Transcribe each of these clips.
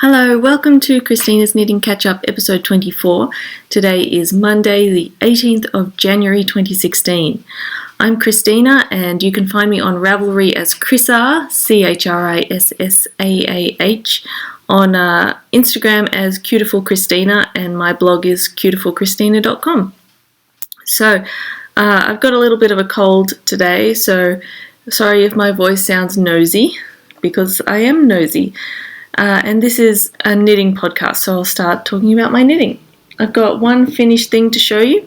Hello, welcome to Christina's Knitting Catch-Up episode 24. Today is Monday the 18th of January 2016. I'm Christina and you can find me on Ravelry as Chrissaah, C-H-R-I-S-S-A-A-H, on Instagram as Cutiful Christina, and my blog is cutifulchristina.com. So I've got a little bit of a cold today, so sorry if my voice sounds nosy, because I am nosy. And this is a knitting podcast, so I'll start talking about my knitting. I've got one finished thing to show you.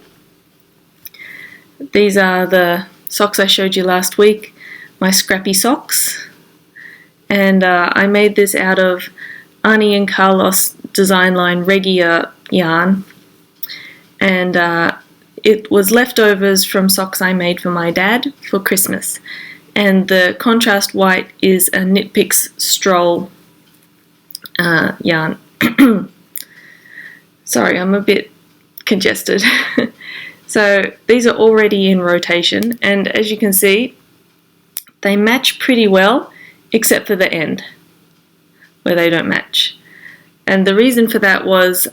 These are the socks I showed you last week, my scrappy socks. And I made this out of Ani and Carlos Design Line Regia yarn. And it was leftovers from socks I made for my dad for Christmas. And the contrast white is a Knit Picks Stroll yarn. Sorry, I'm a bit congested. So these are already in rotation, and as you can see, they match pretty well, except for the end, where they don't match. And the reason for that was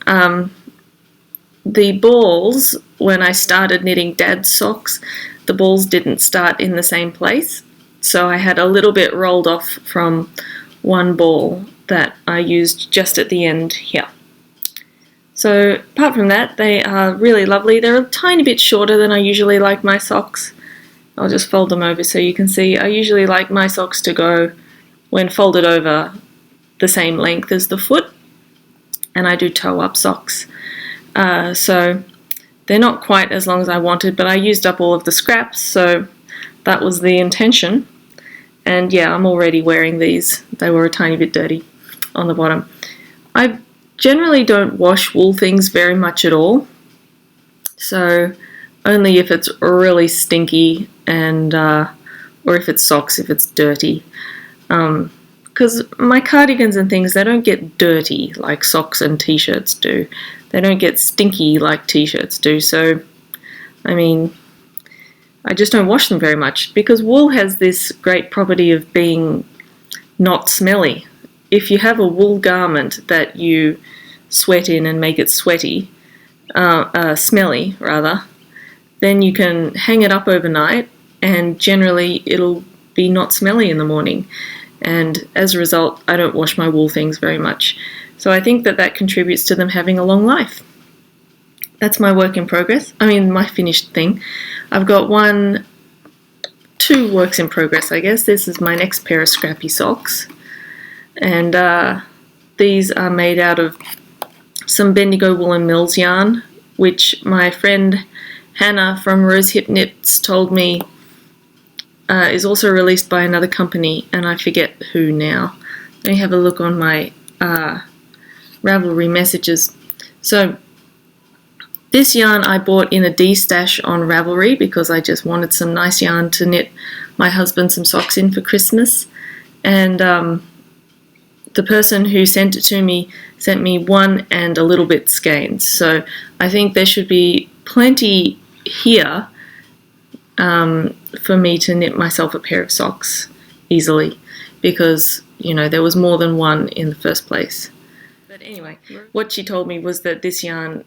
the balls, when I started knitting Dad's socks, the balls didn't start in the same place, so I had a little bit rolled off from one ball that I used just at the end here. So apart from that, they are really lovely. They're a tiny bit shorter than I usually like my socks. I'll just fold them over so you can see. I usually like my socks to go, when folded over, the same length as the foot, and I do toe-up socks. So they're not quite as long as I wanted, but I used up all of the scraps, so that was the intention. And yeah, I'm already wearing these. They were a tiny bit dirty on the bottom. I generally don't wash wool things very much at all, so only if it's really stinky and or if it's socks, if it's dirty, because my cardigans and things, they don't get dirty like socks and t-shirts do. They don't get stinky like t-shirts do. So I mean, I just don't wash them very much, because wool has this great property of being not smelly. If you have a wool garment that you sweat in and make it smelly rather, then you can hang it up overnight and generally it'll be not smelly in the morning. And as a result, I don't wash my wool things very much. So I think that that contributes to them having a long life. That's my work in progress. I mean, my finished thing. I've got two works in progress, I guess. This is my next pair of scrappy socks. And these are made out of some Bendigo Woolen Mills yarn, which my friend Hannah from Rose Hip Knits told me is also released by another company, and I forget who now. Let me have a look on my Ravelry messages. So this yarn I bought in a D-stash on Ravelry because I just wanted some nice yarn to knit my husband some socks in for Christmas. And the person who sent it to me sent me one and a little bit skeins. So I think there should be plenty here for me to knit myself a pair of socks easily, because, you know, there was more than one in the first place. But anyway, what she told me was that this yarn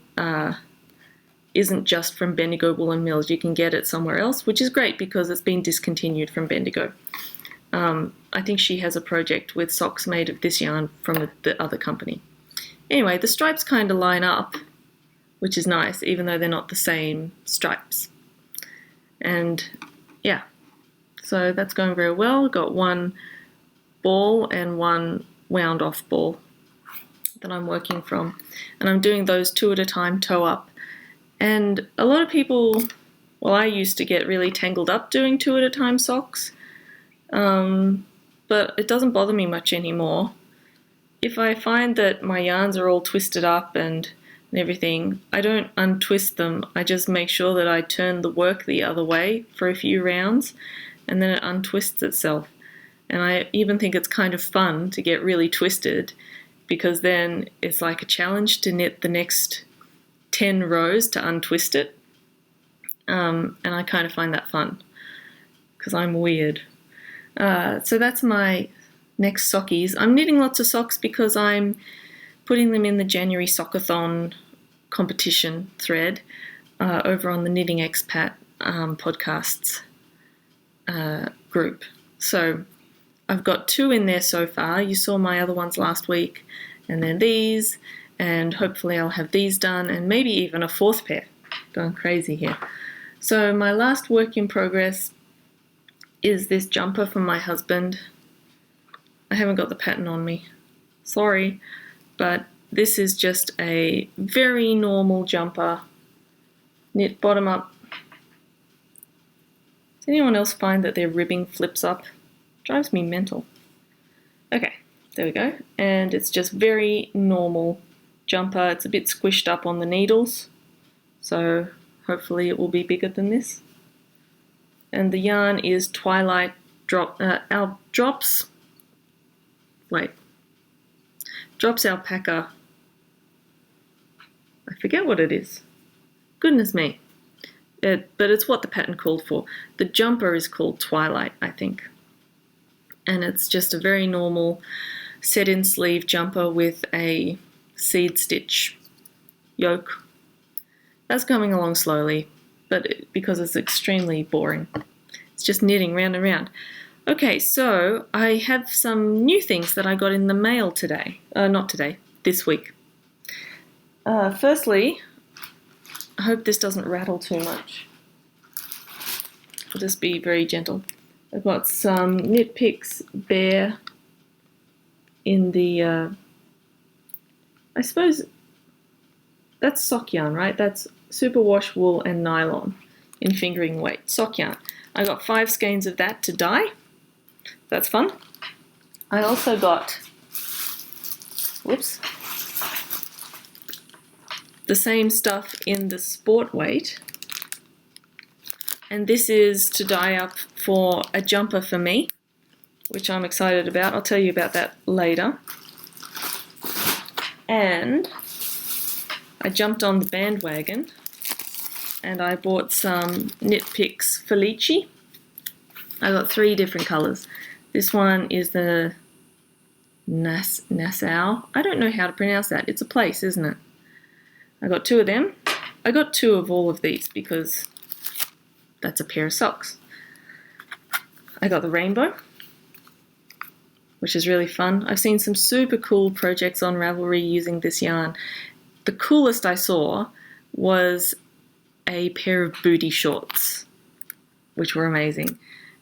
isn't just from Bendigo Woolen Mills. You can get it somewhere else, which is great because it's been discontinued from Bendigo. I think she has a project with socks made of this yarn from the other company. Anyway, the stripes kind of line up, which is nice, even though they're not the same stripes. And yeah, so that's going very well. Got one ball and one wound off ball that I'm working from. And I'm doing those two at a time, toe up. And a lot of people, well, I used to get really tangled up doing two at a time socks. But it doesn't bother me much anymore. If I find that my yarns are all twisted up and everything, I don't untwist them. I just make sure that I turn the work the other way for a few rounds, and then it untwists itself. And I even think it's kind of fun to get really twisted, because then it's like a challenge to knit the next 10 rows to untwist it. And I kind of find that fun, because I'm weird. So that's my next sockies. I'm knitting lots of socks because I'm putting them in the January Sockathon competition thread over on the Knitting Expat podcasts group. So I've got 2 in there so far. You saw my other ones last week, and then these, and hopefully I'll have these done, and maybe even a 4th pair. Going crazy here. So my last work in progress is this jumper from my husband. I haven't got the pattern on me, sorry, but this is just a very normal jumper, knit bottom up. Does anyone else find that their ribbing flips up? Drives me mental. Okay, there we go. And it's just very normal jumper. It's a bit squished up on the needles, so hopefully it will be bigger than this. And the yarn is Twilight Drops Alpaca. I forget what it is. Goodness me. But it's what the pattern called for. The jumper is called Twilight, I think. And it's just a very normal set-in sleeve jumper with a seed stitch yoke. That's coming along slowly, but because it's extremely boring. It's just knitting round and round. Okay, so I have some new things that I got in the mail today. Not today, this week. Firstly, I hope this doesn't rattle too much. I'll just be very gentle. I've got some Knit Picks Bear in the, I suppose that's sock yarn, right? That's superwash wool and nylon in fingering weight. Sock yarn. I got 5 skeins of that to dye. That's fun. I also got, the same stuff in the sport weight. And this is to dye up for a jumper for me, which I'm excited about. I'll tell you about that later. And I jumped on the bandwagon and I bought some Knit Picks Felici. I got 3 different colours. This one is the Nassau. I don't know how to pronounce that. It's a place, isn't it? I got 2 of them. I got 2 of all of these because that's a pair of socks. I got the rainbow, which is really fun. I've seen some super cool projects on Ravelry using this yarn. The coolest I saw was a pair of booty shorts, which were amazing.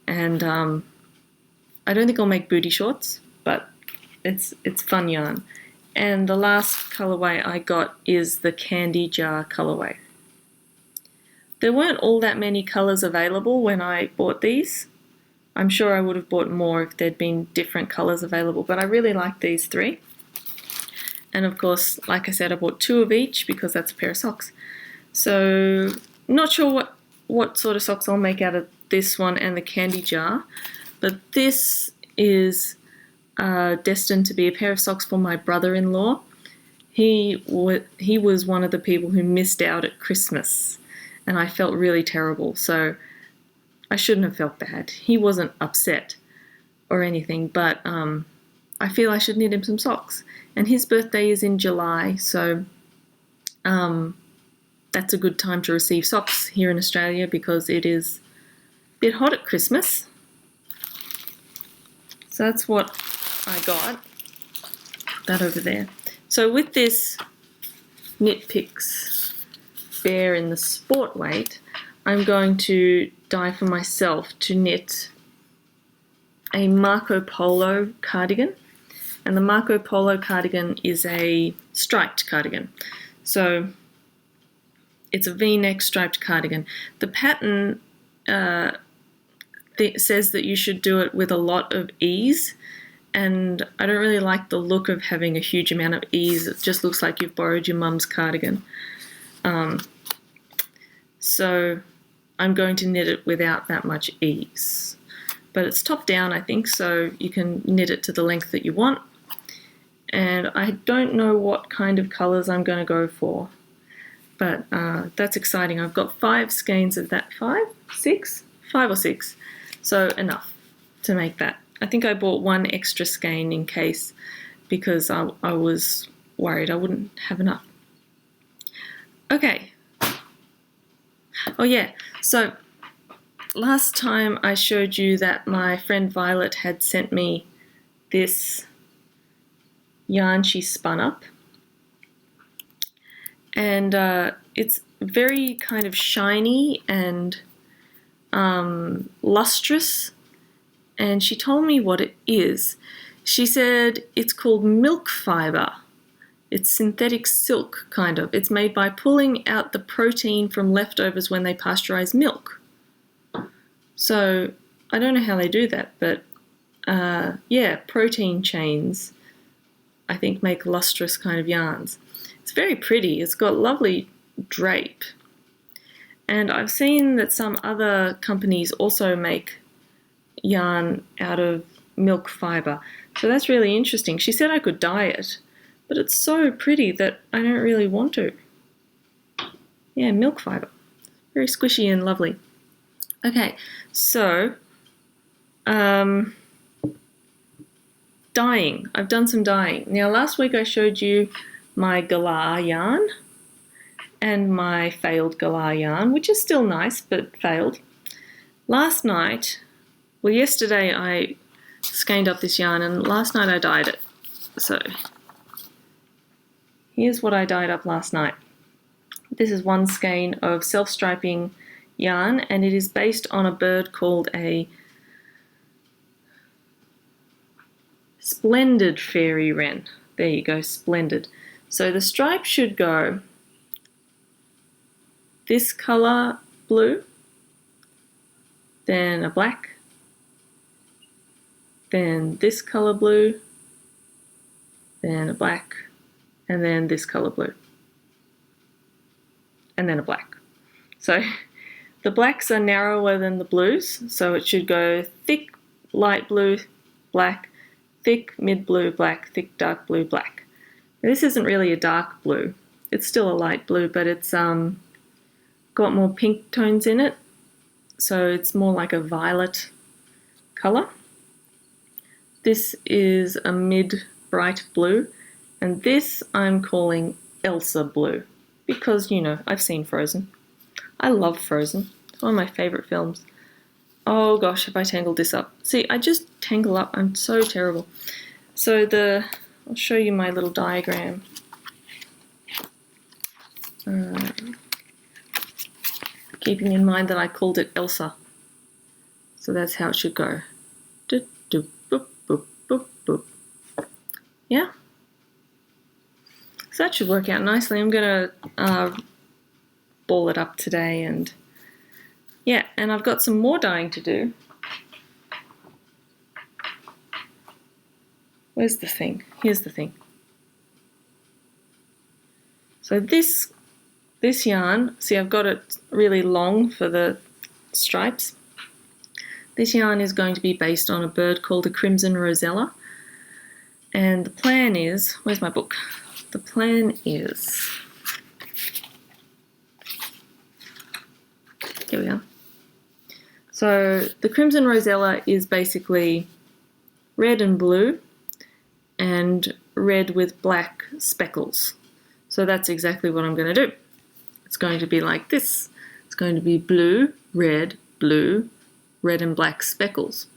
And I don't think I'll make booty shorts, but it's fun yarn. And the last colourway I got is the candy jar colourway. There weren't all that many colours available when I bought these. I'm sure I would have bought more if there'd been different colours available, but I really like these 3. And of course, like I said, I bought 2 of each because that's a pair of socks. So, not sure what sort of socks I'll make out of this one and the candy jar, but this is destined to be a pair of socks for my brother-in-law. He was one of the people who missed out at Christmas, and I felt really terrible, so I shouldn't have felt bad. He wasn't upset or anything, but I feel I should knit him some socks. And his birthday is in July, so that's a good time to receive socks here in Australia because it is a bit hot at Christmas. So that's what I got. That over there. So with this Knit Picks Bear in the sport weight, I'm going to dye for myself to knit a Marco Polo cardigan. And the Marco Polo cardigan is a striped cardigan. So it's a V-neck striped cardigan. The pattern says that you should do it with a lot of ease, and I don't really like the look of having a huge amount of ease. It just looks like you've borrowed your mum's cardigan. So I'm going to knit it without that much ease. But it's top down, I think, so you can knit it to the length that you want. And I don't know what kind of colours I'm going to go for, but that's exciting. I've got 5 skeins of that. 5 or 6, so enough to make that. I think I bought 1 extra skein in case, because I was worried I wouldn't have enough. Okay. Oh yeah, so last time I showed you that my friend Violet had sent me this yarn she spun up, and it's very kind of shiny and lustrous, and she told me what it is. She said it's called milk fiber. It's synthetic silk, kind of. It's made by pulling out the protein from leftovers when they pasteurize milk. So I don't know how they do that, but yeah, protein chains, I think, make lustrous kind of yarns. It's very pretty. It's got lovely drape. And I've seen that some other companies also make yarn out of milk fiber. So that's really interesting. She said I could dye it, but it's so pretty that I don't really want to. Yeah, milk fiber. Very squishy and lovely. Okay, so dyeing. I've done some dyeing. Now, last week I showed you my galah yarn and my failed galah yarn, which is still nice, but failed. Last night, well, yesterday I skeined up this yarn, and last night I dyed it. So here's what I dyed up last night. This is one skein of self-striping yarn, and it is based on a bird called a splendid fairy wren. There you go, splendid. So the stripe should go this colour blue, then a black, then this colour blue, then a black, and then this colour blue, and then a black. So the blacks are narrower than the blues, so it should go thick light blue, black, thick mid blue, black, thick dark blue, black. Now, this isn't really a dark blue. It's still a light blue, but it's got more pink tones in it, so it's more like a violet colour. This is a mid bright blue, and this I'm calling Elsa blue because, you know, I've seen Frozen. I love Frozen. It's one of my favourite films. Oh gosh, have I tangled this up. See, I just tangle up. I'm so terrible. So I'll show you my little diagram. Keeping in mind that I called it Elsa. So that's how it should go. Do, do, boop, boop, boop, boop. Yeah? So that should work out nicely. I'm going to ball it up today, and yeah, and I've got some more dyeing to do. Where's the thing? Here's the thing. So this yarn, see, I've got it really long for the stripes. This yarn is going to be based on a bird called a crimson rosella. And the plan is, where's my book? The plan is, here we are. So the crimson rosella is basically red and blue and red with black speckles. So that's exactly what I'm going to do. It's going to be like this. It's going to be blue, red, and black speckles.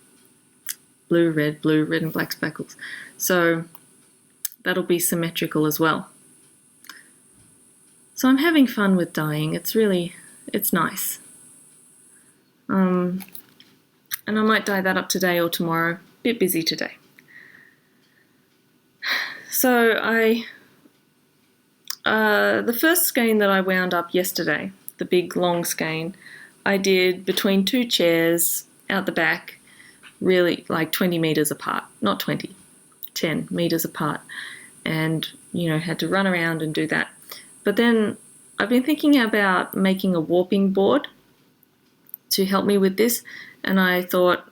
Blue, red, and black speckles. So that'll be symmetrical as well. So I'm having fun with dyeing. It's nice. And I might dye that up today or tomorrow. Bit busy today. So the first skein that I wound up yesterday, the big long skein, I did between two chairs out the back, really like 20 meters apart. Not 20, 10 meters apart. And, you know, had to run around and do that. But then I've been thinking about making a warping board to help me with this, and I thought,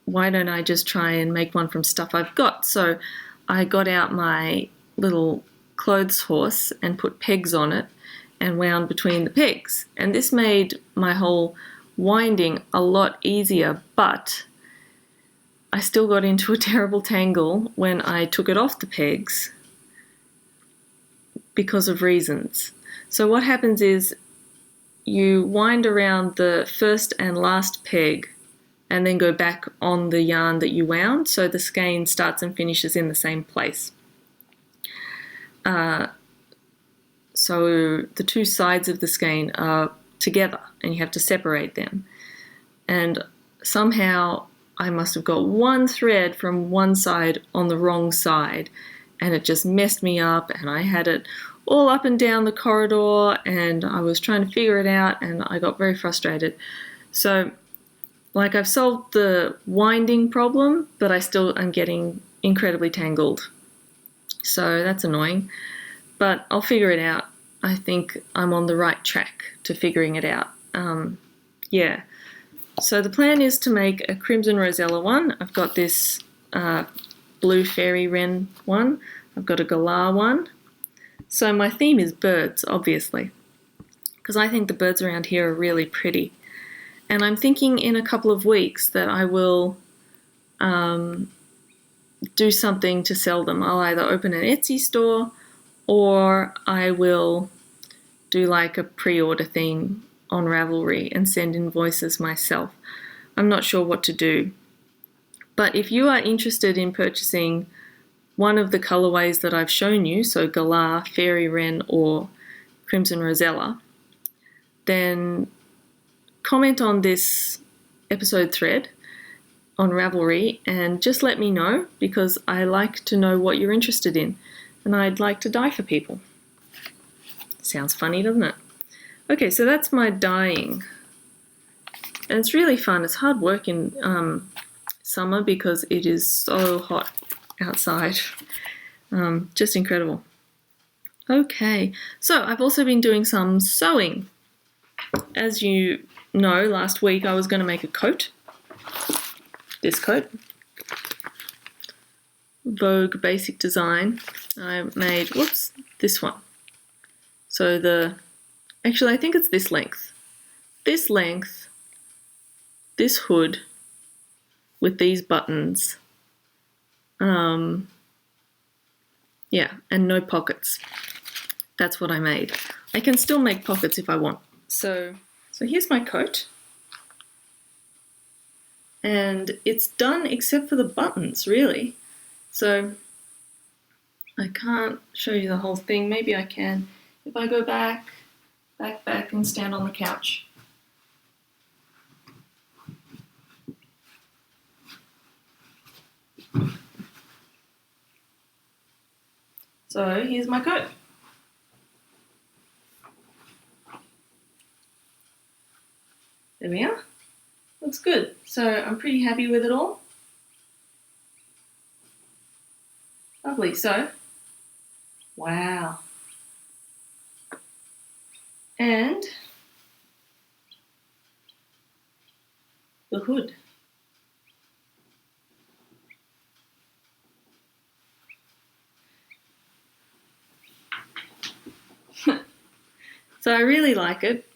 why don't I just try and make one from stuff I've got? So I got out my little clothes horse and put pegs on it and wound between the pegs, and this made my whole winding a lot easier, but I still got into a terrible tangle when I took it off the pegs because of reasons. So what happens is you wind around the first and last peg and then go back on the yarn that you wound, so the skein starts and finishes in the same place. So the two sides of the skein are together and you have to separate them. And somehow I must have got one thread from one side on the wrong side, and it just messed me up, and I had it all up and down the corridor and I was trying to figure it out and I got very frustrated. So like, I've solved the winding problem, but I still am getting incredibly tangled. So that's annoying, but I'll figure it out. I think I'm on the right track to figuring it out. Yeah. So the plan is to make a Crimson Rosella one. I've got this blue fairy wren one. I've got a galah one. So my theme is birds, obviously, because I think the birds around here are really pretty. And I'm thinking in a couple of weeks that I will do something to sell them. I'll either open an Etsy store or I will do like a pre-order thing on Ravelry and send invoices myself. I'm not sure what to do. But if you are interested in purchasing one of the colorways that I've shown you, so galah, fairy wren, or Crimson Rosella, then comment on this episode thread on Ravelry and just let me know, because I like to know what you're interested in and I'd like to dye for people. Sounds funny, doesn't it? Okay, so that's my dyeing. And it's really fun. It's hard work in summer because it is so hot outside. Just incredible. Okay, so I've also been doing some sewing. As you know, last week I was going to make a coat. This coat. Vogue Basic Design. I made, whoops, this one. So actually I think it's this length. This length, this hood with these buttons. Yeah, and no pockets. That's what I made. I can still make pockets if I want. So here's my coat. And it's done except for the buttons, really. So I can't show you the whole thing. Maybe I can if I go back and stand on the couch. So here's my coat. There we are. Looks good. So I'm pretty happy with it all. Lovely. So, wow. And the hood. So I really like it.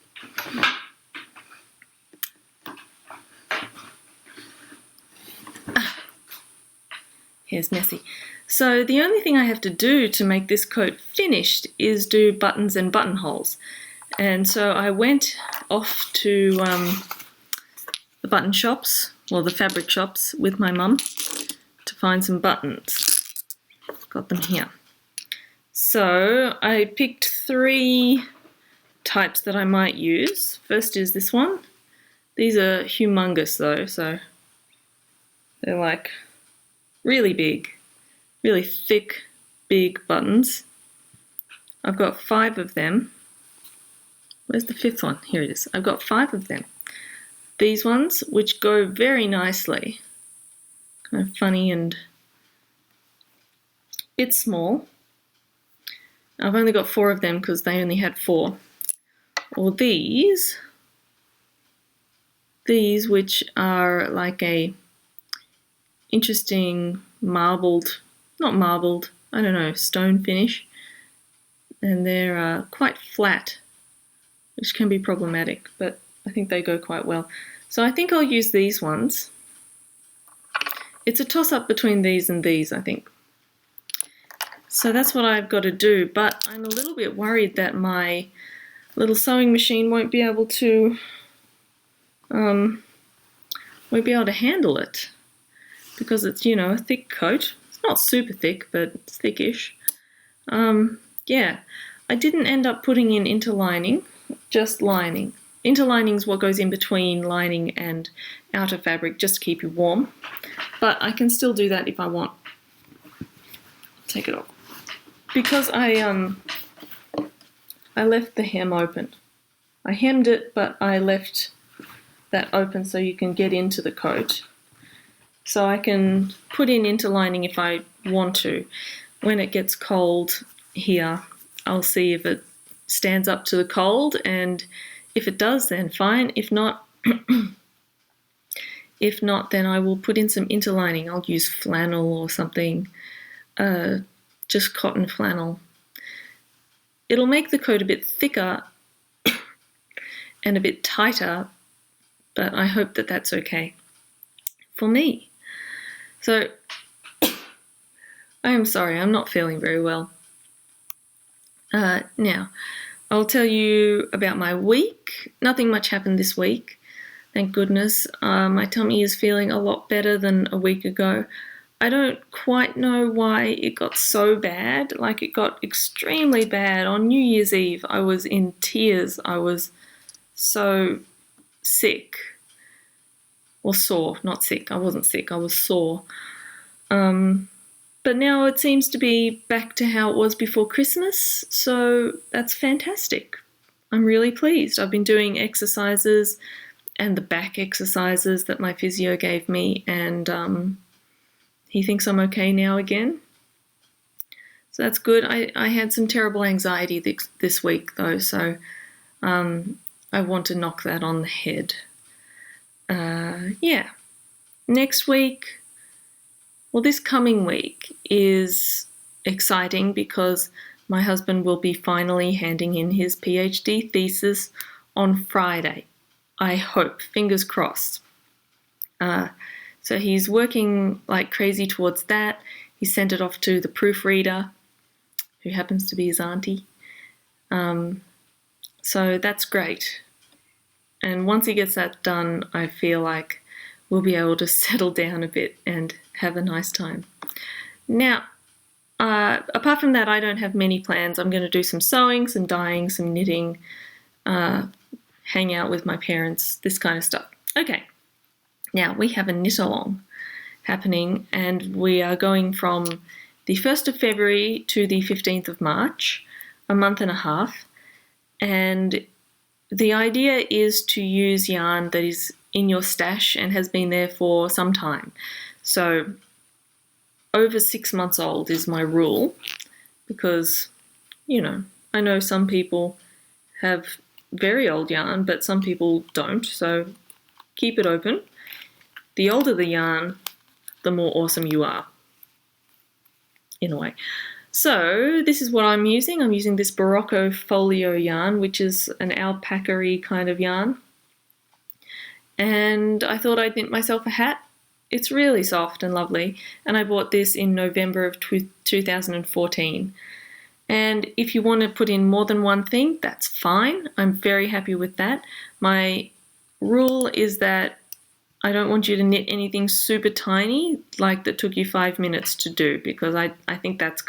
Here's messy. So the only thing I have to do to make this coat finished is do buttons and buttonholes. And so I went off to the button shops, or the fabric shops, with my mum to find some buttons. Got them here. So I picked 3 types that I might use. First is this one. These are humongous though, so they're like really big, really thick, big buttons. I've got 5 of them. Where's the 5th one? Here it is. I've got 5 of them. These ones, which go very nicely. Kind of funny and a bit small. I've only got 4 of them because they only had 4. Or these which are like a interesting marbled, not marbled, I don't know, stone finish. And they're quite flat, which can be problematic, but I think they go quite well. So I think I'll use these ones. It's a toss-up between these and these, I think. So that's what I've got to do, but I'm a little bit worried that my little sewing machine won't be able to handle it, because it's, a thick coat. It's not super thick, but it's thickish. Yeah, I didn't end up putting in interlining, just lining. Interlining is what goes in between lining and outer fabric, just to keep you warm. But I can still do that if I want. Take it off. Because I left the hem open. I hemmed it, but I left that open so you can get into the coat. So I can put in interlining if I want to. When it gets cold here, I'll see if it stands up to the cold, and if it does, then fine. If not, then I will put in some interlining. I'll use flannel or something, just cotton flannel. It'll make the coat a bit thicker and a bit tighter, but I hope that that's okay for me. So, I am sorry, I'm not feeling very well. Now, I'll tell you about my week. Nothing much happened this week, thank goodness. My tummy is feeling a lot better than a week ago. I don't quite know why it got so bad. Like, it got extremely bad. On New Year's Eve, I was in tears. I was so sick. Or sore, not sick. I wasn't sick, I was sore. But now it seems to be back to how it was before Christmas, so that's fantastic. I'm really pleased. I've been doing exercises and the back exercises that my physio gave me, and he thinks I'm okay now again. So that's good. I had some terrible anxiety this week though, so I want to knock that on the head. Yeah. Next week, this coming week is exciting because my husband will be finally handing in his PhD thesis on Friday. I hope, fingers crossed. So he's working like crazy towards that. He sent it off to the proofreader, who happens to be his auntie. So that's great. And once he gets that done, I feel like we'll be able to settle down a bit and have a nice time. Now, apart from that, I don't have many plans. I'm going to do some sewing, some dyeing, some knitting, hang out with my parents, this kind of stuff. Okay, now we have a knit-along happening, and we are going from the 1st of February to the 15th of March, a month and a half, and the idea is to use yarn that is in your stash and has been there for some time. So over 6 months old is my rule, because, I know some people have very old yarn, but some people don't, so keep it open. The older the yarn, the more awesome you are, in a way. So this is what I'm using. I'm using this Barocco folio yarn, which is an alpaca-y kind of yarn. And I thought I'd knit myself a hat. It's really soft and lovely. And I bought this in November of 2014. And if you want to put in more than one thing, that's fine. I'm very happy with that. My rule is that I don't want you to knit anything super tiny, like that took you 5 minutes to do, because I think that's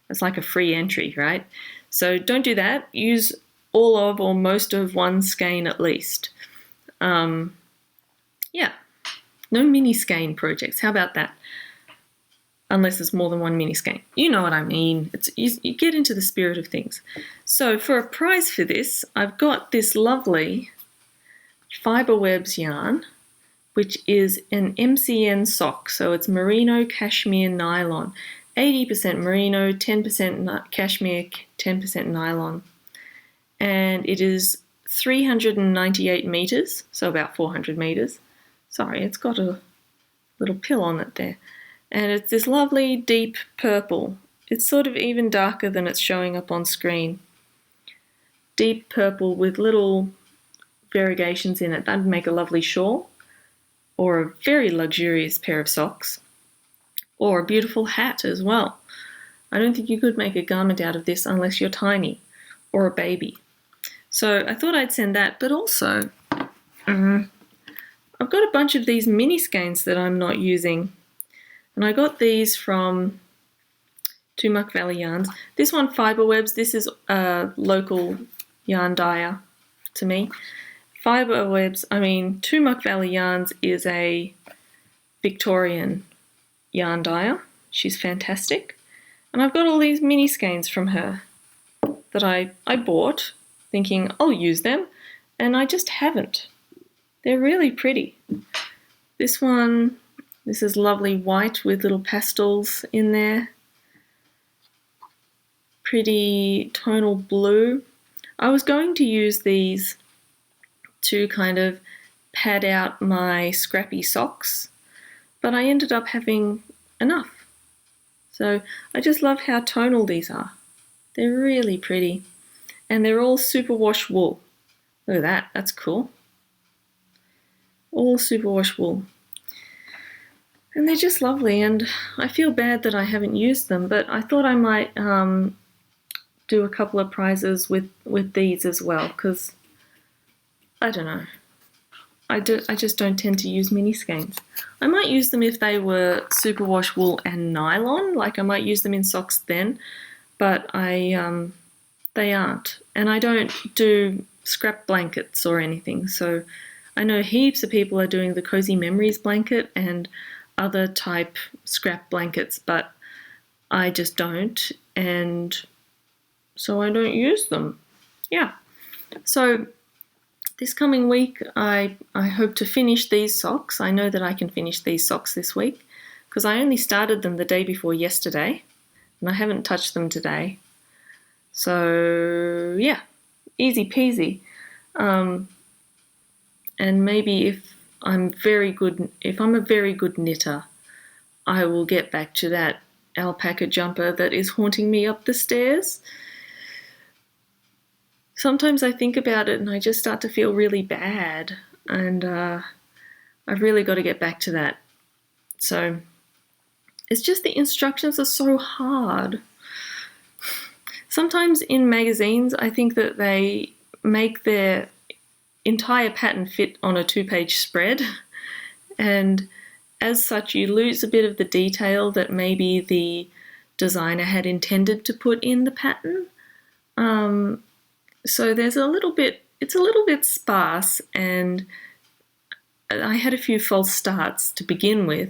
it's like a free entry, right? So don't do that. Use all of or most of one skein at least. Yeah, no mini skein projects. How about that? Unless there's more than one mini skein. You know what I mean. You get into the spirit of things. So for a prize for this, I've got this lovely Fiberwebs yarn, which is an MCN sock. So it's merino cashmere nylon. 80% merino, 10% cashmere, 10% nylon. And it is 398 meters, so about 400 meters. Sorry, it's got a little pill on it there. And it's this lovely deep purple. It's sort of even darker than it's showing up on screen. Deep purple with little variegations in it. That'd make a lovely shawl, or a very luxurious pair of socks, or a beautiful hat as well. I don't think you could make a garment out of this unless you're tiny or a baby. So I thought I'd send that, but also I've got a bunch of these mini skeins that I'm not using. And I got these from Two Muck Valley Yarns. This one, Fibre Webs, this is a local yarn dyer to me. Fibre Webs, Two Muck Valley Yarns is a Victorian yarn dyer. She's fantastic. And I've got all these mini skeins from her that I bought thinking I'll use them, and I just haven't. They're really pretty. This one, this is lovely white with little pastels in there. Pretty tonal blue. I was going to use these to kind of pad out my scrappy socks, but I ended up having enough. So I just love how tonal these are. They're really pretty. And they're all superwash wool. Look at that, that's cool. All superwash wool. And they're just lovely, and I feel bad that I haven't used them, but I thought I might do a couple of prizes with these as well, because I don't know. I just don't tend to use mini skeins. I might use them if they were superwash wool and nylon, like I might use them in socks then, but they aren't. And I don't do scrap blankets or anything, so I know heaps of people are doing the Cozy Memories blanket and other type scrap blankets, but I just don't, and so I don't use them. Yeah. So this coming week, I hope to finish these socks. I know that I can finish these socks this week because I only started them the day before yesterday, and I haven't touched them today. So yeah, easy peasy. And maybe if I'm a very good knitter, I will get back to that alpaca jumper that is haunting me up the stairs. Sometimes I think about it and I just start to feel really bad, and I've really got to get back to that. So it's just the instructions are so hard. Sometimes in magazines, I think that they make their entire pattern fit on a 2-page spread, and as such you lose a bit of the detail that maybe the designer had intended to put in the pattern. So it's a little bit sparse, and I had a few false starts to begin with.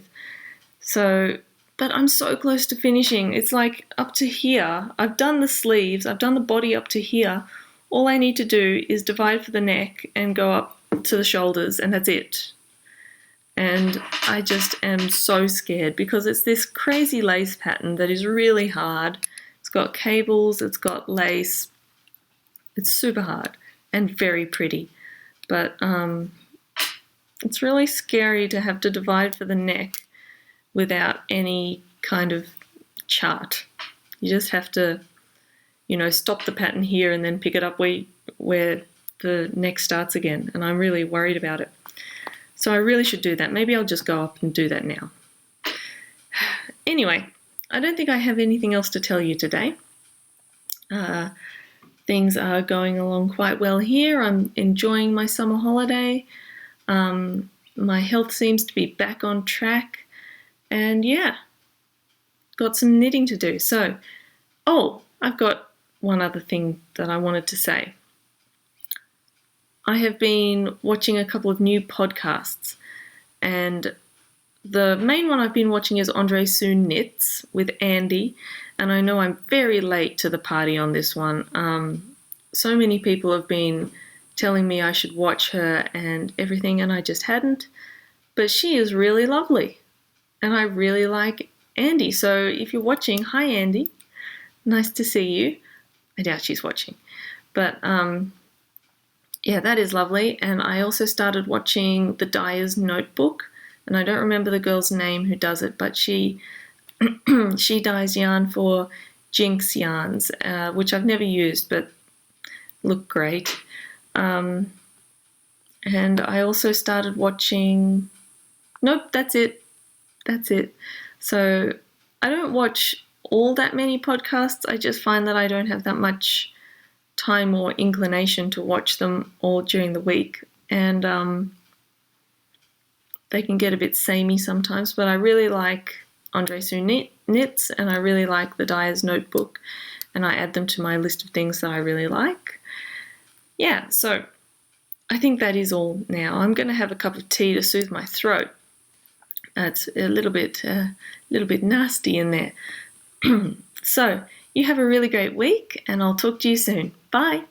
So, but I'm so close to finishing. It's like up to here. I've done the sleeves, I've done the body up to here. All I need to do is divide for the neck and go up to the shoulders, and that's it. And I just am so scared because it's this crazy lace pattern that is really hard. It's got cables, it's got lace. It's super hard and very pretty, but it's really scary to have to divide for the neck without any kind of chart. You just have to, stop the pattern here and then pick it up where the neck starts again, and I'm really worried about it. So I really should do that. Maybe I'll just go up and do that now. Anyway, I don't think I have anything else to tell you today. Things are going along quite well here. I'm enjoying my summer holiday. My health seems to be back on track. And yeah, got some knitting to do. So, I've got one other thing that I wanted to say. I have been watching a couple of new podcasts, and the main one I've been watching is Andre Soon Knits with Andy, and I know I'm very late to the party on this one. So many people have been telling me I should watch her and everything, and I just hadn't. But she is really lovely, and I really like Andy. So if you're watching, hi Andy, nice to see you. I doubt she's watching, but yeah, that is lovely. And I also started watching The Dyer's Notebook, and I don't remember the girl's name who does it, but she dyes yarn for Jinx yarns, which I've never used, but look great. And I also started watching, nope, that's it. So I don't watch all that many podcasts. I just find that I don't have that much time or inclination to watch them all during the week, and they can get a bit samey sometimes, but I really like Andre Sue Knits, and I really like the Dyer's Notebook, and I add them to my list of things that I really like. Yeah, so I think that is all now. I'm going to have a cup of tea to soothe my throat. It's a little bit nasty in there. So, you have a really great week, and I'll talk to you soon. Bye!